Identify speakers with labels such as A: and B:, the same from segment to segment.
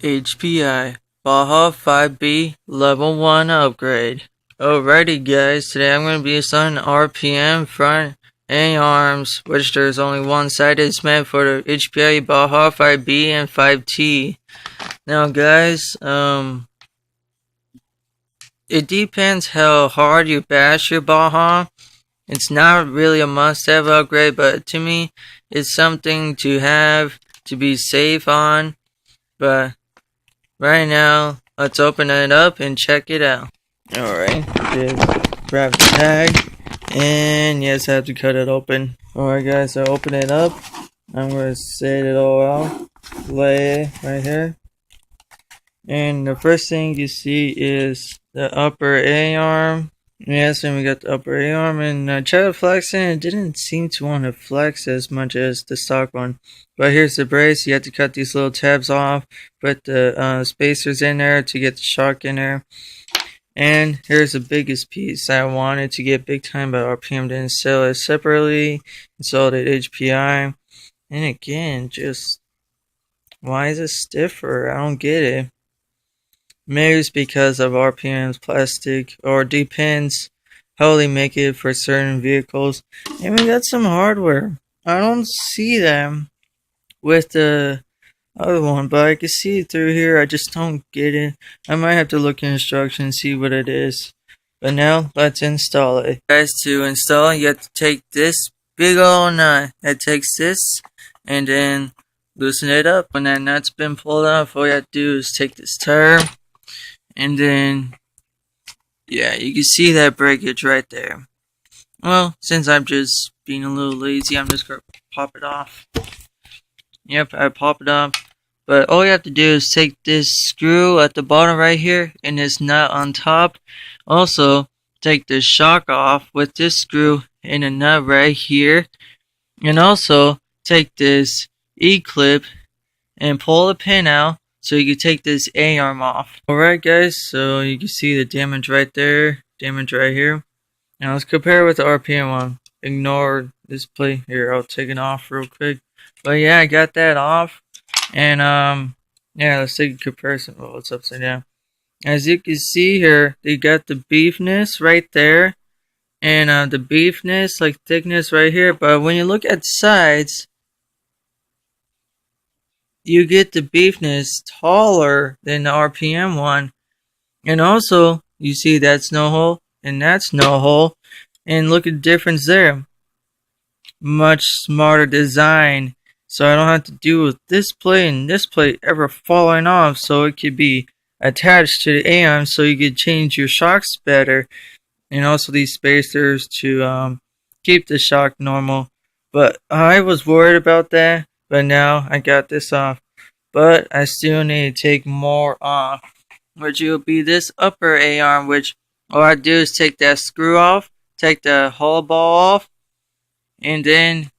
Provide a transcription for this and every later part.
A: Hpi Baja 5B Level 1 upgrade. Alrighty guys, today I'm going to be installing RPM front A arms, which there's only one side is meant for the Hpi Baja 5B and 5T. Now guys, it depends how hard you bash your Baja. It's not really a must-have upgrade, but to me, it's something to have to be safe on. But right now, let's open it up and check it out. Alright, just grab the tag, and yes, I have to cut it open. Alright guys, so open it up. I'm going to set it all out, lay it right here. And the first thing you see is the upper A arm. Yes, and we got the upper A arm, and I tried to flex it, and it didn't seem to want to flex as much as the stock one. But here's the brace. You have to cut these little tabs off, put the spacers in there to get the shock in there. And here's the biggest piece I wanted to get big time, but RPM didn't sell it separately. Installed at HPI. And again, just why is it stiffer? I don't get it. Maybe it's because of RPM's plastic, or depends how they make it for certain vehicles. And we got some hardware. I don't see them with the other one, but I can see it through here. I just don't get it. I might have to look in instructions and see what it is. But now, let's install it. Guys, to install it, you have to take this big old nut that takes this, and then loosen it up. When that nut's been pulled off, all you have to do is take this tire, and then, yeah, you can see that breakage right there. Well, since I'm just being a little lazy, I'm just going to pop it off. Yep, I pop it off. But all you have to do is take this screw at the bottom right here and this nut on top. Also, take the shock off with this screw and a nut right here. And also, take this E-clip and pull the pin out so you can take this A-arm off. Alright guys, so you can see the damage right there, damage right here. Now let's compare it with the RPM one. Ignore this plate. Here, I'll take it off real quick. But yeah, I got that off. And yeah, let's take a comparison. Oh, it's upside down. As you can see here, they got the beefness right there. And the beefness, like thickness right here. But when you look at the sides, you get the beefness taller than the RPM one. And also, you see that's no hole and that's no hole. And look at the difference there. Much smarter design. So I don't have to deal with this plate and this plate ever falling off. So it could be attached to the A-arm so you could change your shocks better. And also these spacers to keep the shock normal. But I was worried about that. But now I got this off. But I still need to take more off. Which will be this upper A-arm. Which all I do is take that screw off. Take the hull ball off. And then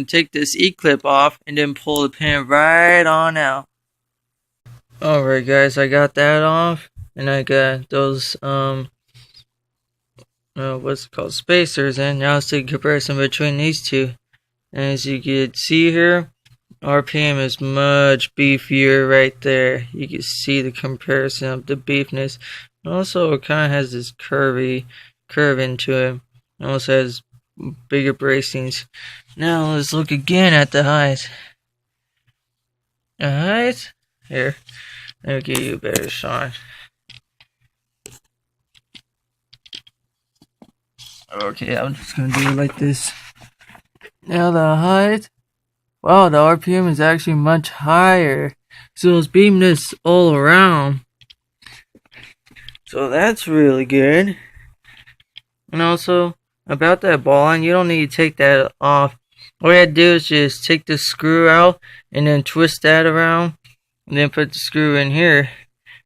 A: take this E-clip off. And then pull the pin right on out. Alright guys, I got that off. And I got those what's it called, spacers. And now let's take a comparison between these two. And as you can see here, RPM is much beefier right there. You can see the comparison of the beefness. Also, it kind of has this curve into it. It also has bigger bracings. Now let's look again at the height. The height? Here, let me give you a better shot. Okay, I'm just gonna do it like this. Now the height. Wow, the RPM is actually much higher. So it's beamness all around. So that's really good. And also, about that ball line, you don't need to take that off. All you have to do is just take the screw out and then twist that around. And then put the screw in here.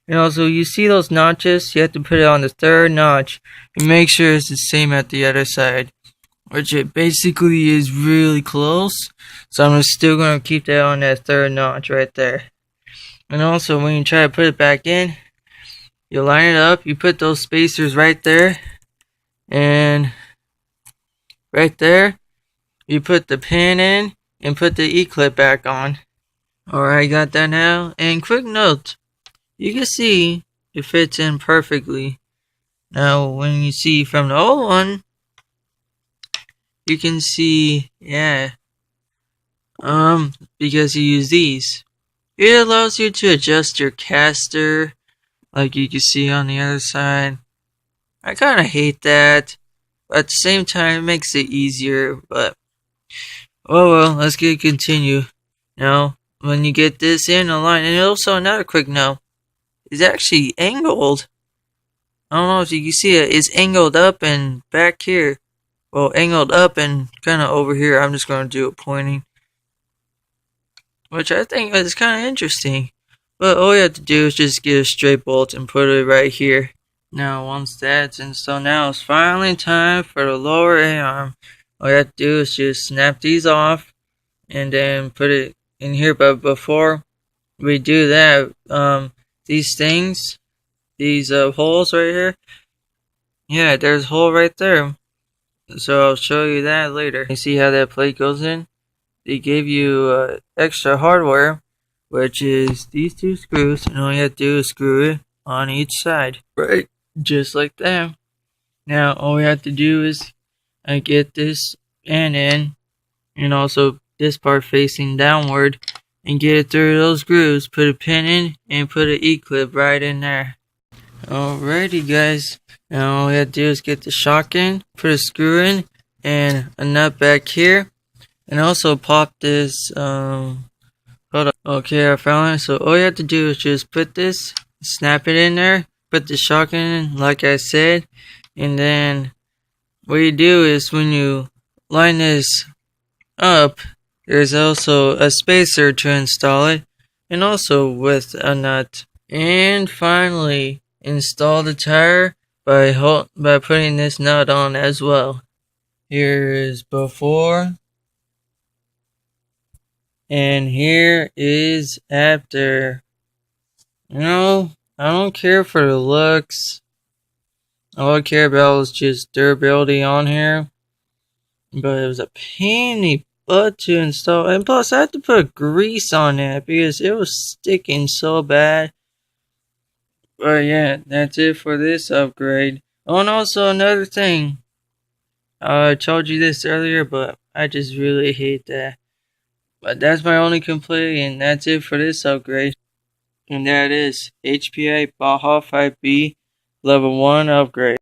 A: And also, you see those notches? You have to put it on the third notch. And make sure it's the same at the other side. Which it basically is really close. So I'm still going to keep that on that third notch right there. And also, when you try to put it back in, you line it up. You put those spacers right there. And right there, you put the pin in and put the E-clip back on. Alright, got that now. And quick note, you can see it fits in perfectly. Now, when you see from the old one, you can see, yeah, because you use these. It allows you to adjust your caster, like you can see on the other side. I kind of hate that, but at the same time, it makes it easier. But oh well, let's continue. Now, when you get this in a line, and also another quick note, it's actually angled. I don't know if you can see it. It's angled up and back here. Well, angled up and kind of over here. I'm just going to do it pointing, which I think is kind of interesting. But all you have to do is just get a straight bolt and put it right here. Now, once that's installed, now it's finally time for the lower A-arm. All you have to do is just snap these off and then put it in here. But before we do that, these things, these holes right here, yeah, there's a hole right there. So I'll show you that later. You see how that plate goes in? They gave you extra hardware, which is these two screws, and all you have to do is screw it on each side. Right, just like that. Now all we have to do is get this end in, and also this part facing downward, and get it through those grooves. Put a pin in, and put an E-clip right in there. Alrighty guys, now all we have to do is get the shock in, put a screw in, and a nut back here, and also pop this, hold up. Okay, I found it. So all you have to do is just put this, snap it in there, put the shock in like I said, and then what you do is when you line this up, there's also a spacer to install it, and also with a nut. And finally, install the tire by putting this nut on as well. Here is before, and here is after. You know, I don't care for the looks. All I care about is just durability on here. But it was a pain in the butt to install. And plus, I had to put grease on it because it was sticking so bad. But yeah, that's it for this upgrade. Oh, and also another thing. I told you this earlier, but I just really hate that. But that's my only complaint, and that's it for this upgrade. And that is Hpi Baja 5B level 1 upgrade.